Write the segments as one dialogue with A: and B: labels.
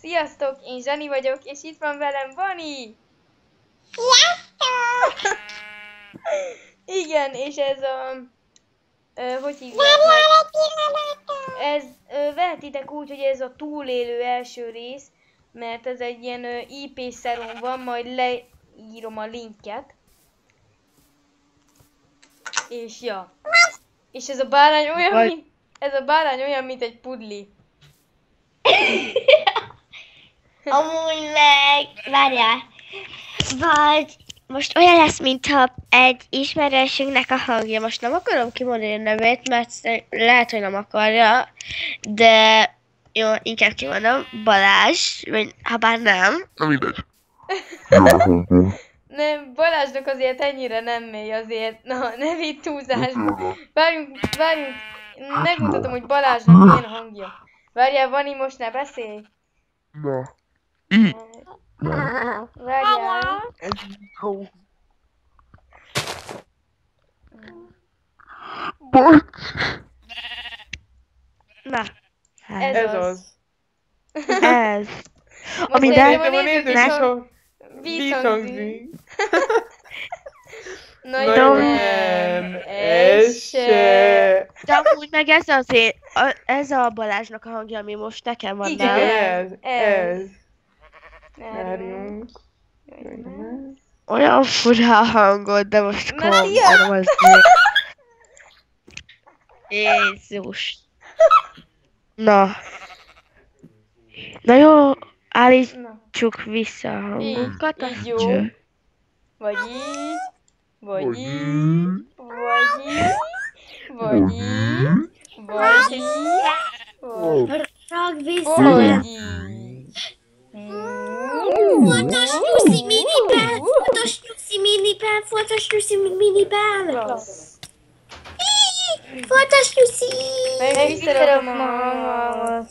A: Sziasztok, én Zsani vagyok, és itt van velem Vani!
B: Sziasztok!
A: Igen, és ez a... hogy hívják meg? Ez vehetitek úgy, hogy ez a túlélő első rész, mert ez egy ilyen IP szerum van, majd leírom a linket. És ja. És ez a bárány olyan, mint egy pudli.
B: Amúgy meg, várjál, vagy most olyan lesz, mintha egy ismerősünknek a hangja. Most nem akarom kimondani a nevét, mert lehet, hogy nem akarja, de jó, inkább kimondom, Balázs, vagy ha bár nem.
C: Na mindegy. Jó a hangom.
A: Nem, Balázsnak azért ennyire nem mély azért. Na, ne vidd túlzásba. Várjunk, megmutatom, hogy Balázsnak milyen hangja. Várjál, Vani, most ne beszélj.
C: Na. Így.
A: Várjál.
B: Na,
A: Ez az.
D: Ez.
A: Most
D: Ami
A: szerintem a
D: nézzük,
A: nézők is
D: hogy
A: visszhangzik. Na
D: Na
A: jó,
D: nem, ez se.
B: de amúgy meg ez a Balázsnak a hangja, ami most nekem van.
A: Igen.
D: Ez.
A: Várjunk.
D: Olyan fura a hangod, de most
A: Na,
D: komolyan
A: szia!
D: az
B: Jézus.
D: Na. Na jó, állítsuk
A: Na,
D: vissza a hangunkat.
A: így jó.
D: Cső.
A: Vagy így. Vagy
C: Vagy
A: így.
C: így.
A: Vagy így. Vagy így. Vagy így.
B: Rag vissza.
A: Vagy így.
B: Fotos Lucy minibel! Fotos Lucy minibel! Fotos Lucy minibel!
A: Rossz.
B: Fotos Lucy!
A: Meg visszarakom a hangomat.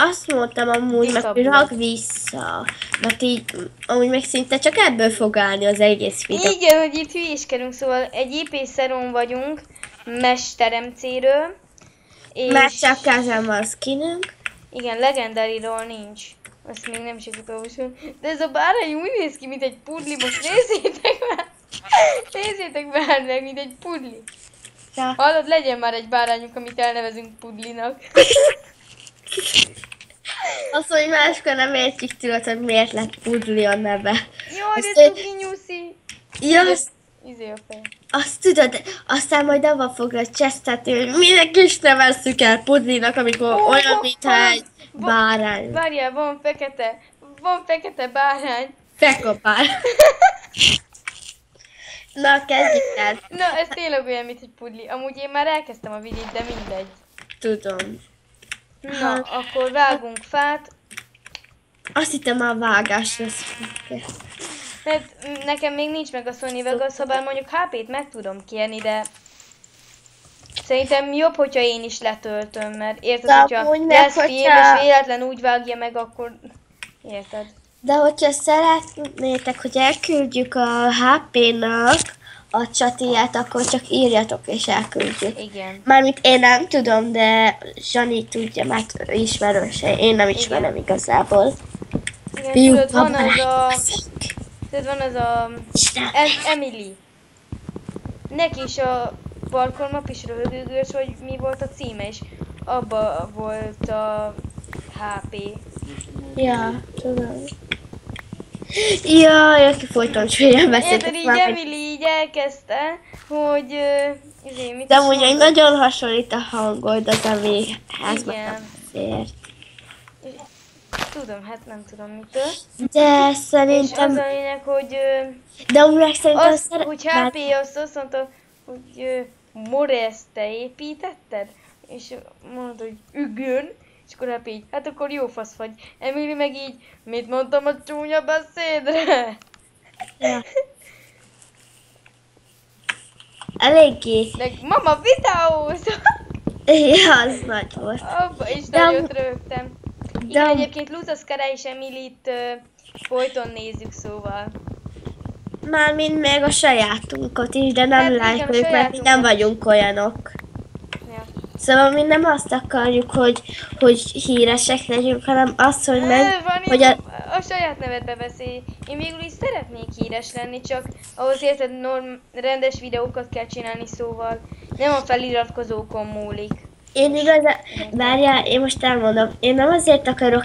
B: Azt mondtam amúgy, meg hogy rag vissza. Mert így, amúgy meg szinte csak ebből fog állni az egész videó.
A: Igen, hogy itt hülyéskedünk, szóval egy IP szeron vagyunk, Mesteremcéről. És
B: Mert csak kezem van skinünk.
A: igen, legendariról nincs. Azt még nem sikerült olvasni. De ez a bárány úgy néz ki, mint egy pudli, most nézzétek már! Nézzétek már meg, mint egy pudli.
B: Ja.
A: Hallod, legyen már egy bárányunk, amit elnevezünk pudlinak.
B: Azt, hogy máskor nem értjük tudod, hogy miért lett pudli a neve.
A: Jaj,
B: Azt
A: de
B: ő-
A: cuki nyuszi!
B: Ja,
A: Izé a fej.
B: azt tudod, aztán majd abba fogod csesztetni, hogy minek is nevezzük el pudlinak, amikor
A: Ó,
B: olyan, mintha
A: van-
B: egy bárány.
A: Várjál, van fekete bárány.
B: Fekopál. Na, kezdjük el.
A: Na, ez tényleg olyan, mint egy pudli. Amúgy én már elkezdtem a videót, de mindegy.
B: Tudom.
A: Na, akkor vágunk fát.
B: Azt hittem a vágás lesz.
A: Hát nekem még nincs meg a Sony Vegas, ha bár mondjuk HP-t meg tudom kérni, de szerintem jobb, hogyha én is letöltöm, mert érted,
B: De
A: hogyha
B: amúgy meg,
A: lesz film,
B: hogyha-
A: és véletlen úgy vágja meg, akkor érted?
B: De hogyha szeretnétek, hogy elküldjük a HP-nak a csatiját, akkor csak írjatok és elküldjük.
A: Igen.
B: Mármint én nem tudom, de Zsani tudja, mert ő ismerőse. Én nem ismerem igazából.
A: Igen,
B: Fiúk,
A: tudod, van az a...
B: babalázik.
A: Tudod, van az a...
B: Isten.
A: Emily. Neki is a Parkour is röhögős, hogy mi volt a címe, és abba volt a HP.
B: Ja, tudom. Jaj, aki folyton csúlyan
A: Érted,
B: beszéltek
A: így
B: már.
A: Emily így elkezdte, hogy... mit
B: De
A: is
B: amúgy egy
A: mondta?
B: nagyon hasonlít a hangod az, amihez
A: Igen.
B: nem beszélt.
A: Tudom, hát nem tudom mitől.
B: De
A: És az
B: szerintem...
A: a lényeg, hogy...
B: De amúgy meg szerintem...
A: hogy HP azt mondta, hogy More, ezt te építetted? És mondta, hogy ügön. És akkor HP így, hát akkor jó fasz vagy. Emily meg így, mit mondtam a csúnya beszédre?
B: Ja. Eléggé.
A: De mama videóz!
B: Ja, az nagy volt.
A: Abba is
B: De
A: nagyot rögtem. Igen,
B: de-
A: egyébként Luzaskara és Emilit folyton nézzük, szóval.
B: Mármint még a sajátunkat is, de nem
A: Hát igen, a
B: lájkoljuk, mert mi
A: sajátunkat
B: nem
A: is.
B: vagyunk olyanok.
A: Ja.
B: Szóval mi nem azt akarjuk, hogy híresek legyünk, hanem azt, hogy hogy
A: a saját nevedbe beszélj. Én végül is szeretnék híres lenni, csak ahhoz érted rendes videókat kell csinálni, szóval nem a feliratkozókon múlik.
B: Én igazán, várjál, én most elmondom, én nem azért akarok,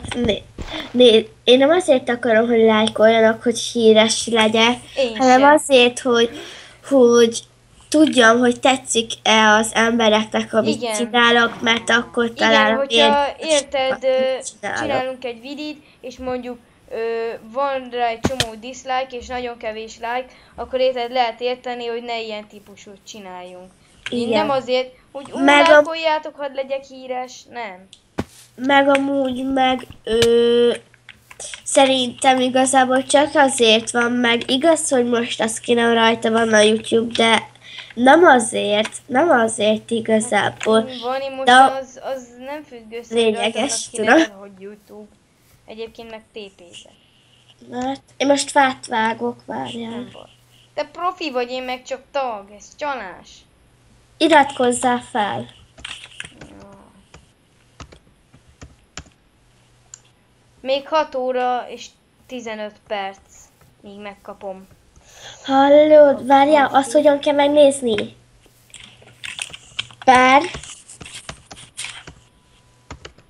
B: én nem azért akarom, hogy lájkoljanak, hogy híres legyek, hanem azért, hogy tudjam, hogy tetszik-e az embereknek, amit csinálok, mert akkor talán
A: hogyha érted, csinálunk egy vidit, és mondjuk van rá egy csomó dislike, és nagyon kevés like, akkor érted, lehet érteni, hogy ne ilyen típusút csináljunk. Én nem azért, hogy lájkoljátok, hadd legyek híres, nem.
B: Meg amúgy, szerintem igazából csak azért van, meg igaz, hogy most a skinom rajta van a YouTube, de nem azért igazából.
A: Vani most az nem függ össze,
B: lényeges,
A: hogy YouTube. Egyébként meg TP-zek.
B: Hát, én most fát vágok, várjál.
A: Te profi vagy, én meg csak tag, ez csalás.
B: Iratkozzál fel.
A: Még 6 óra és 15 perc, míg megkapom.
B: Hallod, várjál, azt hogyan kell megnézni?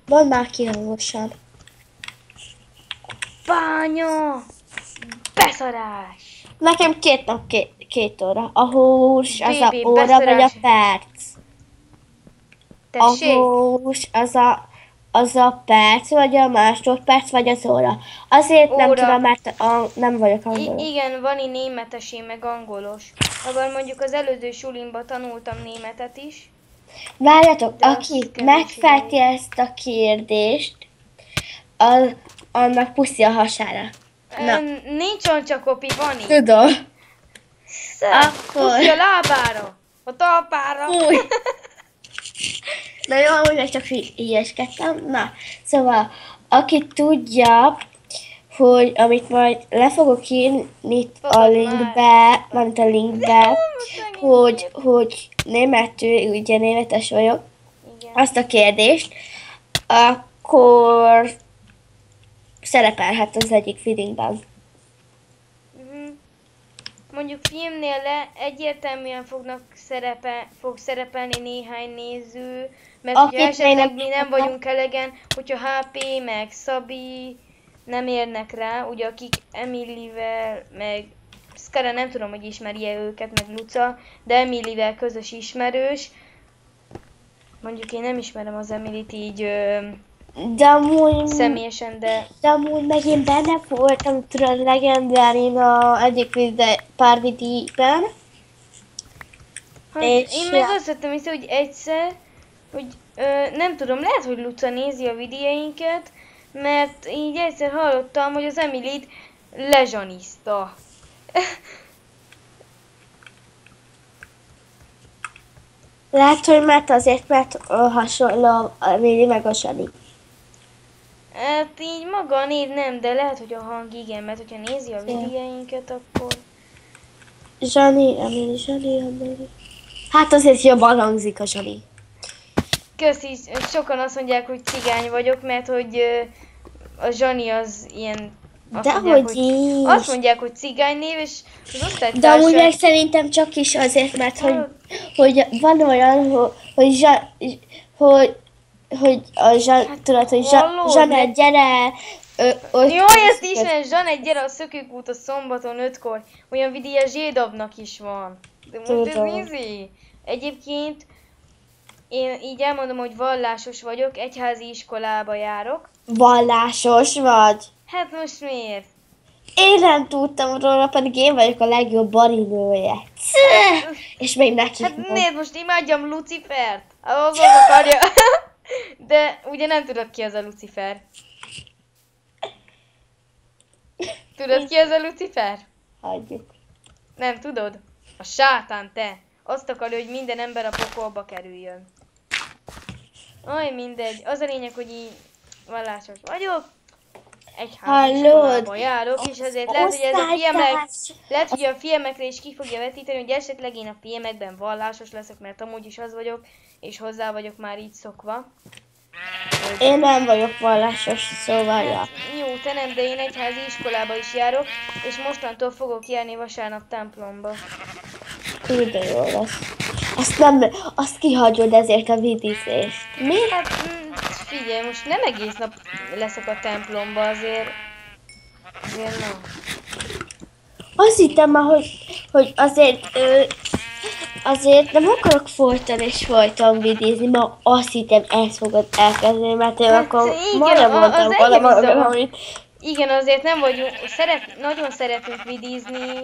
B: Mondd már ki hangosan.
A: Bánya! Beszarás!
B: Nekem 2 nap 2 óra. A hús, az a óra vagy a perc?
A: Tessék?
B: A hús, az a perc, vagy a másodperc, vagy az óra. Azért óra. Nem tudom, mert nem vagyok angolos.
A: Igen, Vani németes, én meg angolos. Agar mondjuk az előző sulimba tanultam németet is.
B: Várjatok, aki megfejti ezt a kérdést, annak puszi a hasára.
A: Nincs ancsakopi, Vani.
B: Tudom. Akkor...
A: Puszi a lábára, a talpára.
B: Fúj. Na jó, amúgy meg csak ilyeskedtem. Na, szóval, aki tudja, hogy amit majd le fogok írni itt a linkbe, mármint a linkbe, hogy németül, ugye németes vagyok, azt a kérdést, akkor szerepelhet az egyik videóban.
A: Mondjuk filmnél egyértelműen fog szerepelni néhány néző, mert hogyha esetleg mi nem vagyunk elegen, hogyha HP meg Szabi nem érnek rá, ugye akik Emilivel, meg Skara nem tudom, hogy ismerje őket, meg Luca, de Emilivel közös ismerős. Mondjuk én nem ismerem az Emilit így személyesen, de
B: amúgy meg én benne voltam, tudod, legendárin egyik pár videóban.
A: Hát, én meg azt vettem észre, hogy egyszer, hogy nem tudom, lehet, hogy Luca nézi a videóinket, mert így egyszer hallottam, hogy az Emilit lezsanizta.
B: Lehet, hogy mert hasonló a Emili meg a Zsani.
A: Hát így maga a név nem, de lehet, hogy a hang igen, mert hogyha nézi a videóinket, akkor...
B: Zsani, Emili. Hát azért jobban hangzik a Zsani.
A: Köszi, sokan azt mondják, hogy cigány vagyok, mert hogy a Zsani az ilyen... Azt mondják, hogy cigány név, és az osztálytársak...
B: De amúgy meg szerintem csak is azért, mert hogy van olyan, hogy a Zsan, tudod, hogy Zsanet, gyere!
A: Jaj, ezt ismerem, Zsanet, gyere a Szökőkút a szombaton 5-kor. Olyan videó Zsédabnak is van. De most ez nézi. Egyébként én így elmondom, hogy vallásos vagyok, egyházi iskolába járok.
B: Vallásos vagy?
A: Hát most miért?
B: Én nem tudtam róla, pedig én vagyok a legjobb barinője. És még neki.
A: Hát nézd, most imádjam Lucifert. Az akarja. De ugye nem tudod, ki az a Lucifer. Tudod, ki az a Lucifer?
B: Hagyjuk.
A: Nem tudod? A sátán, te. Azt akarja, hogy minden ember a pokolba kerüljön. Aj, mindegy. Az a lényeg, hogy így vallásos vagyok. egyháziskolában járok, és ezért lehet, hogy ez a filmek,
B: Osztálytárs.
A: lehet, hogy a filmekre is ki fogja vetíteni, hogy esetleg én a filmekben vallásos leszek, mert amúgy is az vagyok, és hozzá vagyok már így szokva.
B: Én nem vagyok vallásos, szóval ja.
A: Jó, te nem, de én egyházi iskolába is járok, és mostantól fogok járni vasárnap templomba.
B: De jó lesz. Azt kihagyod ezért a vidízést. Mi?
A: Hát figyelj, most nem egész nap leszek a templomba, azért na.
B: Azt hittem már, hogy azért nem akarok folyton és folyton vidízni, mert azt hittem, ezt fogod elkezdeni, mert én
A: Hát
B: akkor
A: igen,
B: majdnem mondtam
A: az engem is
B: valamit,
A: zavar.
B: amit...
A: Igen, azért nem vagyunk, nagyon szeretünk vidízni,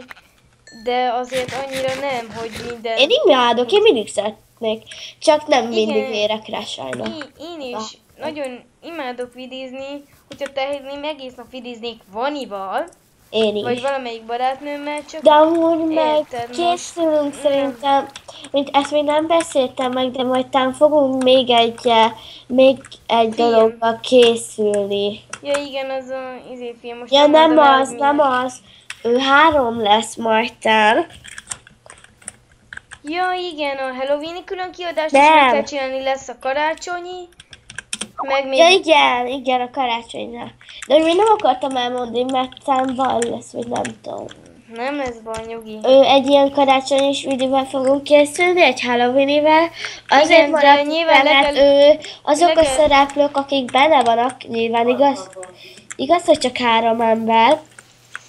A: de azért annyira nem, hogy minden...
B: Én imádok, én mindig szeretnék, csak nem
A: Igen.
B: mindig érek rá sajnos.
A: Én is nagyon imádok vidízni, hogyha tehetném egész nap vidíznék Vanival,
B: Én is.
A: vagy valamelyik barátnőmmel, csak...
B: De amúgy meg
A: Érted,
B: készülünk
A: most-
B: szerintem, mint ezt még nem beszéltem meg, de majd talán fogunk még egy
A: Film.
B: dologba készülni.
A: Ja igen, az a film most
B: Ja, nem
A: mondom el,
B: az,
A: hogy
B: nem
A: milyen.
B: az. Ő 3 lesz majd tán.
A: Ja igen, a Halloween külön kiadást is
B: Nem.
A: meg kell csinálni, lesz a karácsonyi, meg még...
B: Ja igen, a karácsonynál. De hogy még nem akartam elmondani, mert talán bal lesz, vagy nem tudom.
A: Nem lesz baj, nyugi.
B: Egy ilyen karácsonyos videóval fogunk készülni, egy Halloweenivel. Azért
A: Igen, de
B: maradt
A: nyilván
B: fel, mert azok a
A: legalább-
B: szereplők, akik benne vannak, nyilván igaz, hogy csak 3 ember,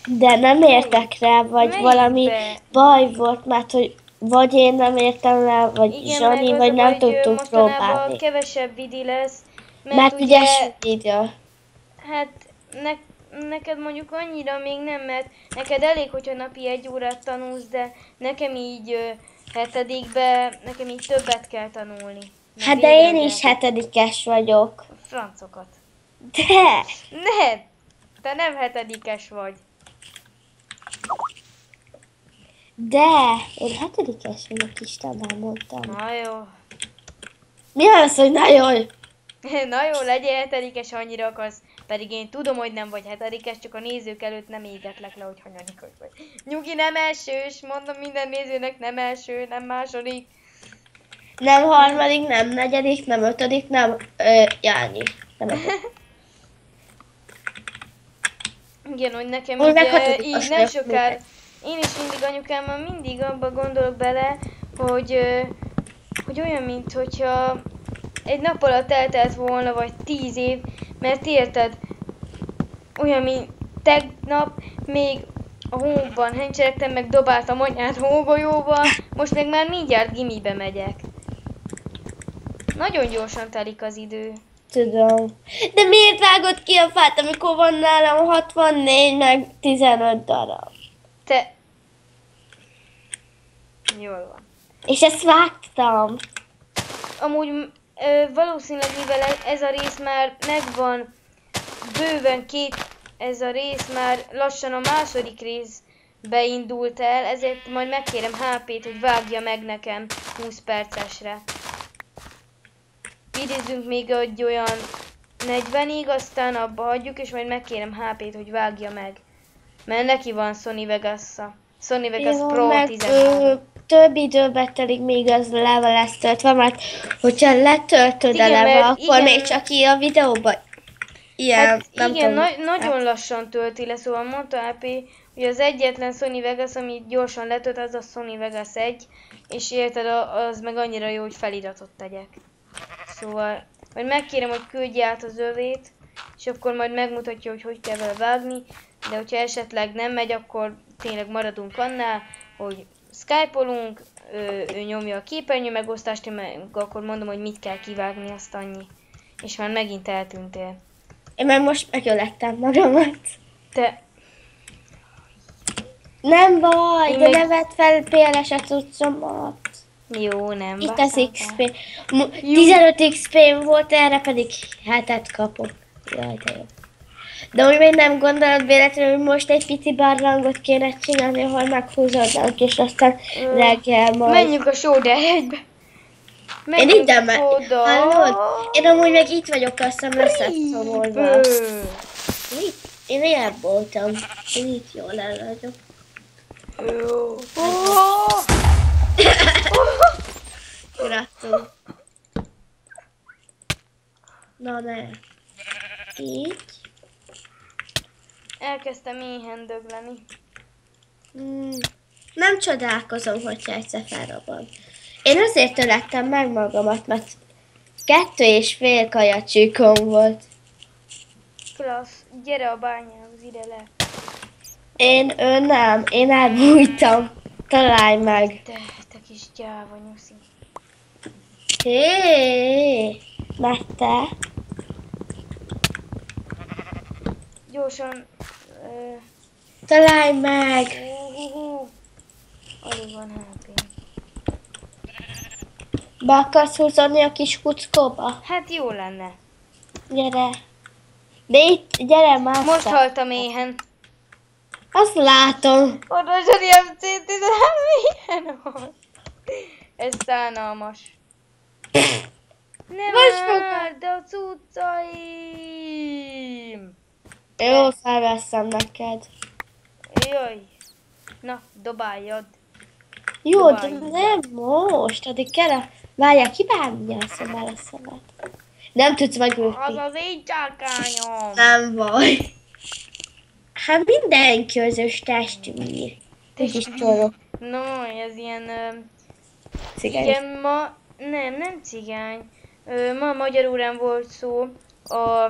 B: de nem értek rá, vagy
A: Melyikbe?
B: valami baj volt, mert hogy vagy én nem értem rá, vagy
A: Igen,
B: Zsani,
A: meg az
B: vagy
A: a
B: nem
A: baj, hogy
B: tudtunk
A: mostanában
B: próbálni.
A: kevesebb vidi lesz,
B: Mert ugye idő.
A: hát neked mondjuk annyira még nem, mert neked elég, hogyha napi 1 órát tanulsz, de nekem így 7-be, nekem így többet kell tanulni. Mert
B: Hát de én
A: végre
B: is
A: kell.
B: 7-es vagyok.
A: Francokat.
B: De!
A: Ne! Te nem 7-es vagy.
B: De! Én 7-es vagyok, Istenben mondtam.
A: Na jó.
B: Mi az, hogy nagyon?
A: Na jó, legyél 7-es, ha annyira akarsz. Pedig én tudom, hogy nem vagy 7-es, csak a nézők előtt nem égetlek le, hogy hanyadikos vagy. Nyugi, nem elsős, mondom minden nézőnek, nem első, nem második.
B: Nem 3., nem 4., nem 5., nem Jáni. Nem 5.
A: Igen, hogy nekem
B: Úgy
A: így,
B: meg 6.
A: így nem sokára. Én is mindig anyukámmal mindig abba gondolok bele, hogy olyan, mint hogyha egy nap alatt eltelt volna, vagy 10 év, mert érted, olyan, mint tegnap még a hóban hencseregtem, meg dobáltam anyát hógolyóval, most meg már mindjárt gimibe megyek. Nagyon gyorsan telik az idő.
B: Tudom. De miért vágod ki a fát, amikor van nálam 64 meg 15 darab?
A: Te... Jól van.
B: És ezt vágtam.
A: Amúgy valószínűleg mivel ez a rész már megvan, bőven ez a rész már lassan a második részbe indult el, ezért majd megkérem HP-t, hogy vágja meg nekem 20 percesre. Idézzünk még egy olyan 40-ig, aztán abba hagyjuk, és majd megkérem HP-t, hogy vágja meg. Mert neki van Sony Vegas-a. Sony Vegas
B: Jó,
A: Pro
B: meg
A: 13.
B: több időbe telik, még az le lesz töltve, mert hogyha letöltöd
A: Igen,
B: eleve,
A: mert
B: akkor
A: igen.
B: még csak így a videóban ilyen,
A: Hát
B: nem
A: igen,
B: tudom.
A: nagyon lassan tölti le, szóval mondta AP, hogy az egyetlen Sony Vegas, amit gyorsan letölt, az a Sony Vegas 1, és érted, az meg annyira jó, hogy feliratot tegyek. Szóval, majd megkérem, hogy küldje át az övét, és akkor majd megmutatja, hogy hogy kell vele vágni, de hogyha esetleg nem megy, akkor tényleg maradunk annál, hogy Skype-olunk, ő nyomja a képernyő megosztást, én meg akkor mondom, hogy mit kell kivágni, azt annyi. És már megint eltűntél.
B: Én már most megölettem magamat.
A: Te...
B: Nem baj,
A: Én
B: de
A: meg-
B: ne vedd fel PLS-a cuccomat.
A: Jó, nem
B: Itt az
A: baszáltál.
B: XP. 15 XP-m volt, erre pedig 7-et kapok. Jaj, de jó. De úgy még nem gondolod véletlenül, hogy most egy pici barlangot kéne csinálni, ahol meghúzódnánk, és aztán reggel majd...
A: Menjünk a Sóder hegybe.
B: Én ide
A: oda.
B: Hallod? Én amúgy meg itt vagyok, azt hiszem lesz szomorva. Mi? Én ilyen voltam. Én itt jól el vagyok.
A: Jó.
B: Gratulálok. Na ne. Így.
A: Elkezdtem éhen dögleni.
B: Nem csodálkozom, hogyha egyszer felrobban. Én azért törettem meg magamat, mert 2,5 kajacsíkom volt.
A: Klassz, gyere a bányához, ide le.
B: Nem, én elbújtam. Találj meg.
A: Te kis gyáva nyuszi.
B: Hé, mert te?
A: Gyorsan.
B: Találj meg.
A: Alig van HP.
B: Be akarsz húzani a kis kuckóba?
A: Hát jó lenne.
B: Gyere. De itt, gyere már.
A: Most haltam éhen.
B: Azt látom.
A: Oda Zsani MC13 milyen volt? Ez szánalmas. Nem
B: Most
A: várd a cuccaim!
B: Jó, felveszem neked.
A: Jaj. Na, dobáljad.
B: Jó, de
A: Dobálj.
B: nem most. Addig kell. Várjál, kibánja a szemel a szemet. Nem tudsz
A: Az
B: megülni.
A: az én csákányom.
B: Nem baj. Hát minden közös testvír. Kis csorok.
A: No, ez ilyen...
B: Cigány.
A: Igen, ma... Nem cigány. Ma magyarórán volt szó a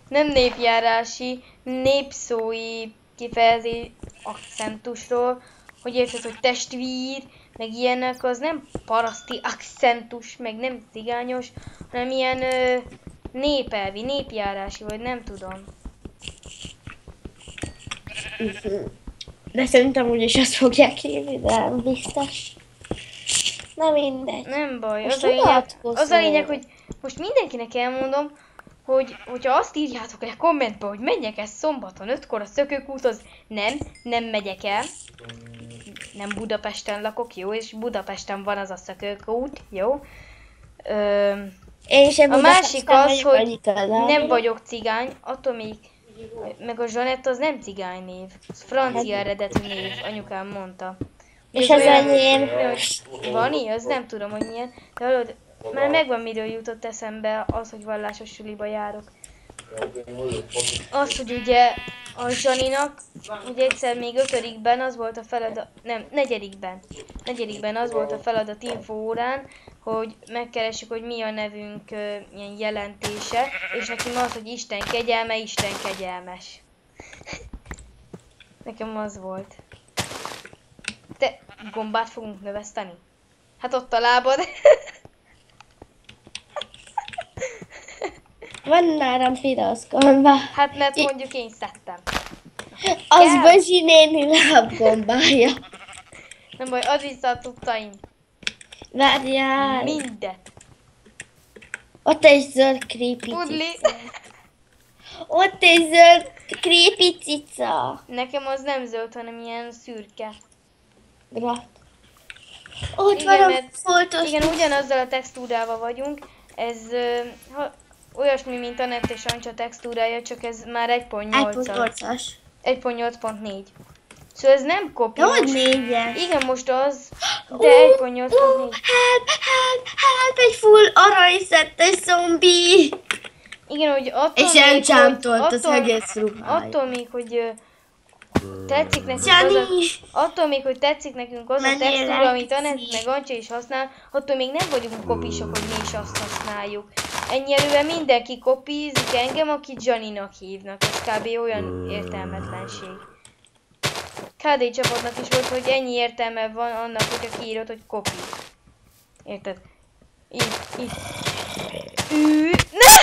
A: nem népjárási, népszói kifejezés akcentusról, hogy érted, hogy testvír, meg ilyenek, az nem paraszti akcentus, meg nem cigányos, hanem ilyen népelvi, népjárási, vagy nem tudom.
B: De szerintem úgyis azt fogják hívni, de nem biztos. Na mindegy.
A: Nem baj,
B: Most
A: az a lényeg, hogy most mindenkinek elmondom, hogy hogyha azt írjátok egy kommentbe, hogy menjek el szombaton 5-kor a Szökőkúthoz, nem megyek el. Nem Budapesten lakok, jó, és Budapesten van az a Szökőkút, jó.
B: Én sem
A: A másik az, hogy
B: annyit el,
A: nem vagyok cigány, attól még, meg a Zsanett az nem cigány név, az francia eredetű név, anyukám mondta.
B: És
A: Még
B: az
A: olyan-
B: enyém.
A: Van ilyen? Az nem tudom, hogy milyen. De hallod, már megvan miről jutott eszembe az, hogy vallásos suliba járok. Az, hogy ugye a Zsaninak, ugye egyszer még 5-ben az volt a feladat, nem, 4-ben az volt a feladat info órán, hogy megkeressük, hogy mi a nevünk ilyen jelentése, és nekem az, hogy Isten kegyelme, Isten kegyelmes. Nekem az volt. Te gombát fogunk növeszteni? Hát ott a lábad.
B: Van nálam piros gomba.
A: Hát mert mondjuk én szedtem.
B: Az
A: Kell.
B: Bazsi néni lábgombája.
A: Nem baj, add vissza a tudtaim.
B: Várjál.
A: Mindet.
B: Ott egy zöld creepy
A: Pudli.
B: cica. Ott egy zöld creepy cica.
A: Nekem az nem zöld, hanem ilyen szürke.
B: Grat. Ott
A: Igen,
B: van a
A: mert-
B: foltos.
A: Igen, ugyanazzal a textúrával vagyunk. Ez olyasmi, mint Anett és Ancsa textúrája, csak ez már 1.8-as.
B: 1.8-as.
A: 1.8.4. Szóval ez nem
B: De
A: kopiós.
B: hogy 4-es?
A: Igen, most az, de
B: Ó,
A: 1.8.4.
B: help, egy full aranyszettes zombi.
A: Igen, hogy attól
B: És
A: még,
B: enchantolt az
A: attól-
B: egész ruhája.
A: Attól még, hogy tetszik nekünk
B: Jani!
A: az attól még, hogy tetszik nekünk az a
B: Menjél
A: textúra,
B: le,
A: amit Anett
B: Cici.
A: meg Ancsa is használ, attól még nem vagyunk kopisok, hogy mi is azt használjuk. Ennyire mindenki kopizik engem, akit Janinak hívnak. Ez kb. Olyan értelmetlenség. KD csapatnak is volt, hogy ennyi értelme van annak, hogyha kiírod, hogy kopi. Érted? Így. Ne!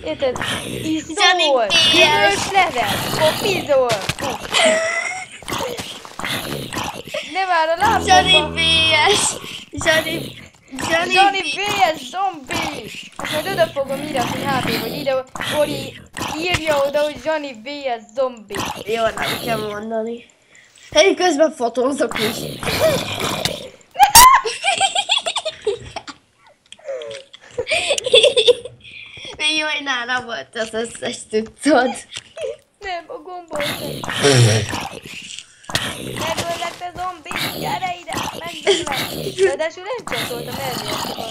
A: Érted? Iszol!
B: Johnny
A: Piros level! Kopizol! Ne vár a
B: Johnny
A: lábomba!
B: VS.
A: Johnny VS zombi! Azt majd oda fogom írni HP, vagy ide, Ori írja oda, hogy Johnny VS zombi.
B: Jó, nem kell mondani. Én közben fotózok is. Még Jó, hogy nála volt az összes tudtod.
A: Nem, a gombot. Megöllek, te zombi! Gyere ide! Megöllek! Ráadásul nem csatoltam, elvihettem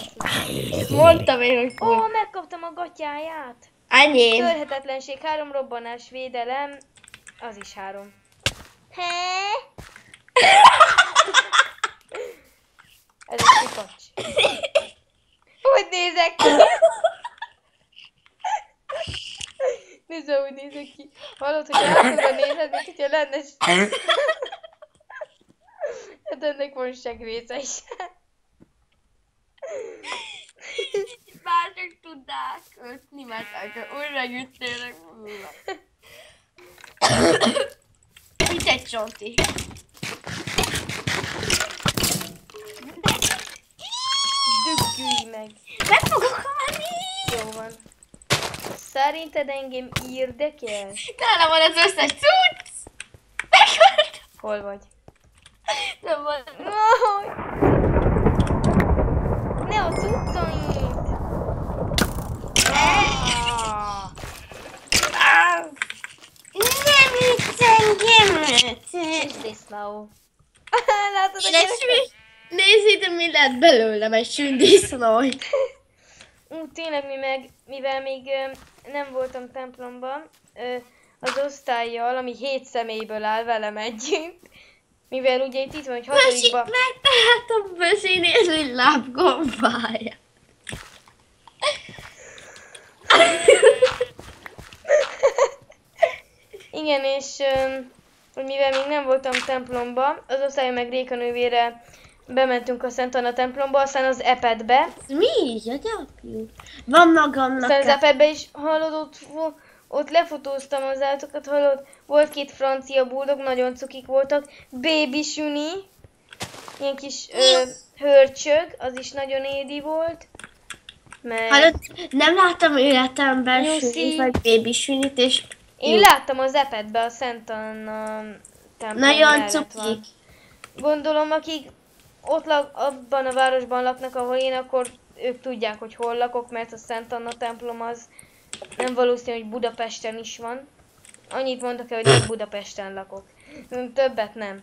A: azt.
B: Mondtam én, hogy
A: Ó, megkaptam a gatyáját!
B: Enyém.
A: Törhetetlenség 3, robbanás, védelem. Az is 3. He? Ez egy kikacs. Hogy nézek ki? Nézd, hogy nézek ki. Hallod, hogy átfogva nézed, mint hogyha lenne... Hát ennek van segrésze is.
B: Mások tudnák kötni, mert úgy megüttélek volna. Itt egy csonti.
A: Döggülj meg.
B: Meg fogok halni!
A: Jó van. Szerinted engem érdekel?
B: Nálam van az összes cucc! Meghaltam!
A: Hol vagy?
B: Nem van.
A: Aj! Ne a cuccait!
B: Nem ütsz engem!
A: Disznó. Látod,
B: Én
A: a
B: egy
A: gyerekek?
B: Nézd ide, mi lett belőlem, egy sündisznó.
A: Tényleg, mivel még nem voltam templomban, az osztályjal, ami 7 személyből áll velem együtt, mivel ugye itt van, hogy
B: Bösi,
A: 6-ba...
B: megtaláltam Bösinél egy lábgombája.
A: Igen, és hogy mivel még nem voltam templomba, az osztály meg Réka nővére bementünk a Szent Anna templomba, aztán az epedbe.
B: Mi? Gyapjú. Van magamnak.
A: Aztán az epedbe is, hallod, ott lefotóztam az állatokat, hallod, volt 2 francia buldog, nagyon cukik voltak, baby süni, ilyen kis hörcsög, az is nagyon édi volt. Meg...
B: Hallod, nem láttam életemben
A: Nyuszi.
B: sünit, vagy baby sünit, és
A: Én láttam az epedbe, a Szent Anna templom
B: nagyon
A: mellett
B: cukik.
A: van. Gondolom, akik ott abban a városban laknak, ahol én, akkor ők tudják, hogy hol lakok, mert a Szent Anna templom az nem valószínű, hogy Budapesten is van. Annyit mondok el, hogy én Budapesten lakok. Többet nem.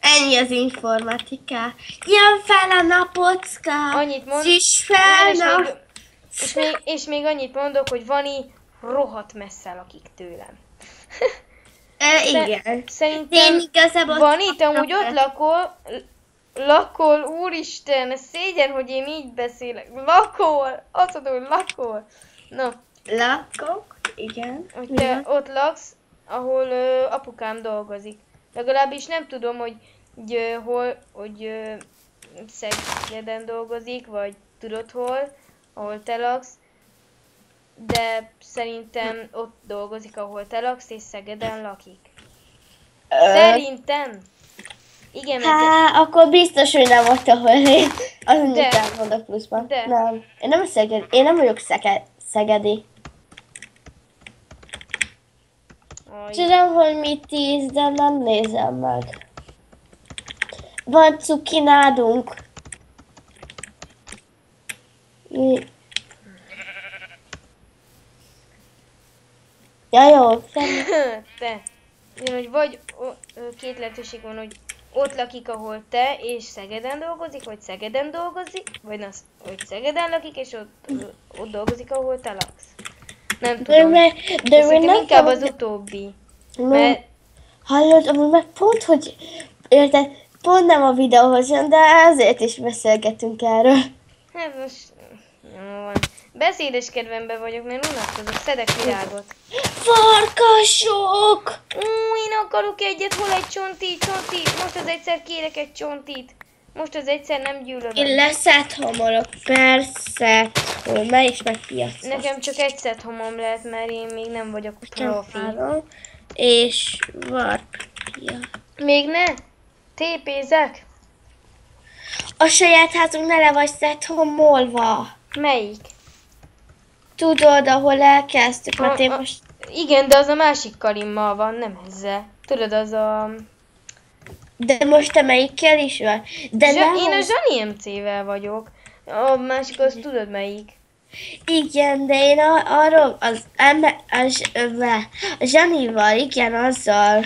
B: Ennyi az informatika. Jön fel a napocka!
A: Annyit mond-
B: Szüss fel,
A: És
B: nap!
A: és még annyit mondok, hogy Vani rohadt messze lakik tőlem.
B: Igen.
A: Szerintem
B: Én igazából...
A: Vani, te amúgy ott lakol, úristen, ez szégyen, hogy én így beszélek. Lakol, azt mondom, hogy lakol. Na,
B: Lakok, igen.
A: hogy te ott laksz, ahol apukám dolgozik. Legalábbis nem tudom, hogy Szegeden dolgozik, vagy tudod hol, ahol te laksz. De szerintem ott dolgozik, ahol te laksz, és Szegeden lakik. Szerintem. Igen, mert
B: Hát, akkor biztos, hogy nem ott, ahol én. Az
A: De.
B: mindig elmondok pluszban.
A: De.
B: Nem. Én nem vagyok szegedi.
A: Aj,
B: Tudom, hogy mit tíz, de nem nézem meg. Van cuki nálunk. Ja, jó.
A: te. Igen, hogy vagy két lehetőség van, hogy ott lakik, ahol te, és Szegeden dolgozik, vagy Szegeden dolgozik, vagy hogy Szegeden lakik, és ott dolgozik, ahol te laksz. Nem tudom.
B: De
A: Szerintem
B: nem
A: inkább az
B: tudom,
A: utóbbi.
B: hogy-
A: Mert
B: Hallod, amúgy meg pont, hogy érted, pont nem a videóhoz jön, de ezért is beszélgetünk erről.
A: hát most jó van. Beszédes kedvemben vagyok, mert unatkozok, szedek virágot.
B: Farkasok!
A: Én akarok egyet, hol egy csonti, most az egyszer kérek egy csontit. Most az egyszer nem gyűlölöm.
B: Én leszedhomolok, persze, hol is meg piacra.
A: Nekem csak egy szett homom lehet, mert én még nem vagyok profi.
B: És varpja.
A: Még ne? Tépézek?
B: A saját házunk nele vagy szedhomolva.
A: Melyik?
B: Tudod, ahol elkezdtük, mert én most...
A: Igen, de az a másik Karimmal van, nem ezzel. Tudod, az a...
B: De most te melyikkel is vagy? De nem
A: Én a Zsani MC-vel vagyok. A másik az tudod melyik?
B: Igen, de én arról a Zsanival, igen, azzal.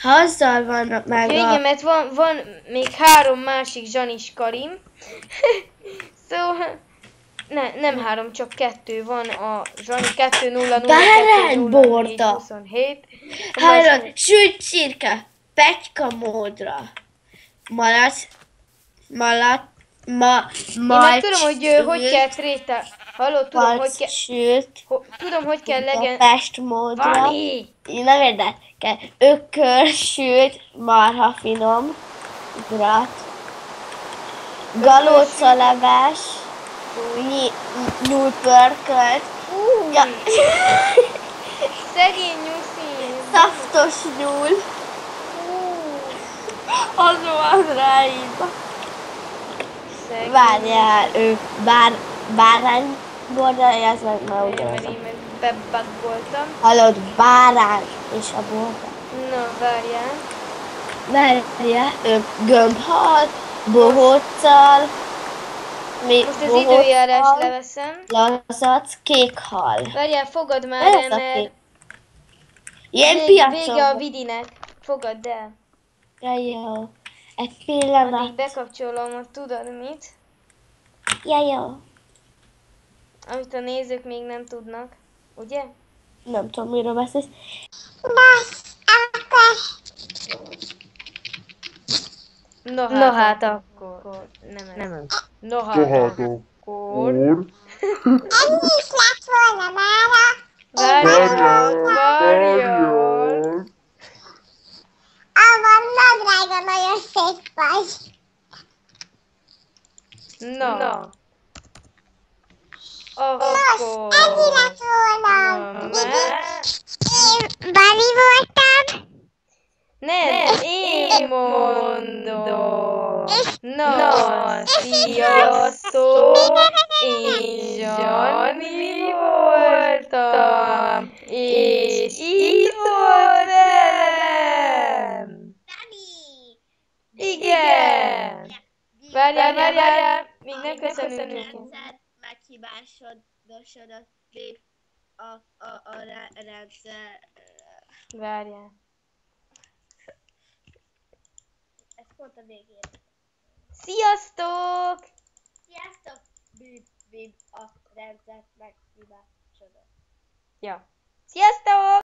B: Ha azzal van meg
A: Ja, igen, mert van még 3 másik Zsanis Karim. Szóval nem 3, csak 2 van a Zsani 200
B: Bárányborda.
A: 27.
B: Hallod, sült csirke, Petyka módra.
A: Én meg tudom, hogy kell trétel. Hallod, tudom, hogy kell...
B: Sült,
A: Tudom, hogy kell legyen...
B: Pest módra.
A: Vani!
B: Nem érdekel. Ökör, sült, marha finom, brat. Galócaleves, nyúlpörkölt. Ja.
A: Szegény nyuszi!
B: Szaftos nyúl. Az van ráírva.
A: Szegény.
B: Várjál, ő bárány borda, ez meg már
A: Mert
B: ugyanaz.
A: én meg bebaggoltam.
B: Hallod, bárány és a borda.
A: Na, várjál.
B: Várjál, gömbhal, bohóccal,
A: Most az időjárás leveszem.
B: lazac, kék hal.
A: Várjál, fogad már
B: Ez
A: el,
B: a
A: mert
B: kék. Ilyen
A: vége a
B: piacon.
A: vidinek. Fogadd el.
B: Ja, jó. Egy
A: Addig
B: pillanat.
A: bekapcsolom, hogy tudod mit,
B: Ja, jó.
A: amit a nézők még nem tudnak. Ugye?
B: Nem tudom, miről beszélsz.
A: No hát akkor. Nem ez.
D: Nem.
A: No hát
C: Tehát
A: akkor.
C: akkor...
A: Várjál.
C: Várjál!
A: Na. Akkor. Nem, én mondom. Na, sziasztok! Én Zsani voltam, és itt volt velem. Igen! Várjál, még nem köszönünk neki.
B: Meghibásodott a rendszer.
A: Várjál.
B: Ez pont a végén.
A: Sziasztok!
B: Sziasztok! Bip, a rendszer meghibásodott.
A: Ja. Sziasztok!